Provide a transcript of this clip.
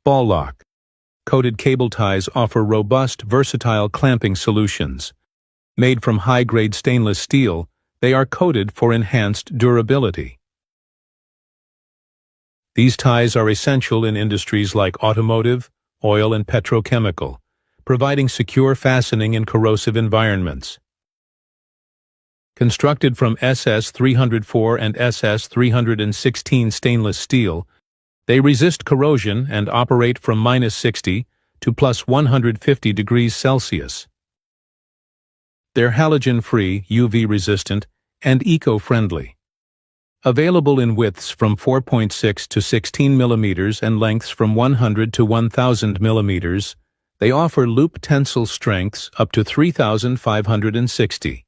Ball lock. Coated cable ties offer robust, versatile clamping solutions. Made from high-grade stainless steel, they are coated for enhanced durability. These ties are essential in industries like automotive, oil and petrochemical, providing secure fastening in corrosive environments. Constructed from SS 304 and SS 316 stainless steel, they resist corrosion and operate from -60 to +150 degrees Celsius. They're halogen-free, UV-resistant, and eco-friendly. Available in widths from 4.6 to 16 mm and lengths from 100 to 1000 mm, they offer loop tensile strengths up to 3,560.